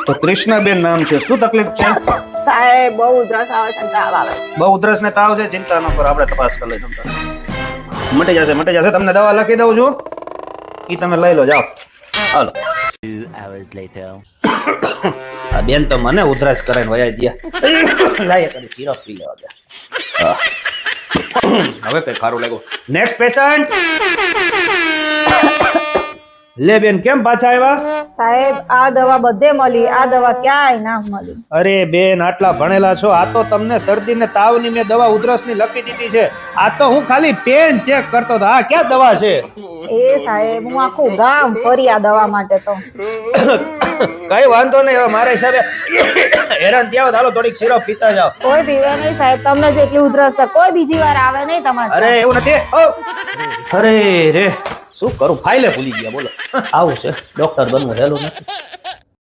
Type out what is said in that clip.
તો કૃષ્ણાબેન નામ છે, શું તકલીફ છે? સાહેબ બહુ ઉધરસ આવે છે, તાવ આવે છે. બહુ ઉધરસ ને તાવ છે, ચિંતા ન કરો, આપણે તપાસ કરી લઈશું. મટી જશે. તમને દવા લખી દઉં છું, ઈ તમે લઈ લો, જાઓ. હાલો. 2 hours later. આ બેન તો મને ઉધરસ કરે ને વયા ગયા. લાય કરી સિરપ પી લેવા દે. હવે કઈ ખારું લાગ્યું. Next patient. લે બેન, કેમ પાછા આવ્યા? સાહેબ આ દવા બધે મળી, આ દવા ક્યાંય ના મળી. અરે બેન, આટલા ભણેલા છો, આ તો તમને શરદી ને તાવની મેં દવા ઉધરસની લખી દીધી છે. આ તો હું ખાલી પેન ચેક કરતો હતો. આ ક્યાં દવા છે? એ સાહેબ હું આખું ગામ ફરી આ દવા માટે તો. કઈ વાંધો નહીં, હવે મારા હિસાબે હેરાન થયા હોય, હાલો થોડીક સિરપ પીતા જાઓ. કોઈ પીવે નહીં સાહેબ, તમને જેટલી ઉધરસ છે કોઈ બીજી વાર આવે નહીં તમારે. અરે એવું નથી. અરે રે, શું કરું, ફાઇલે ભૂલી ગયા. બોલો, આવું છે, ડોક્ટર બનવું હેલું નથી.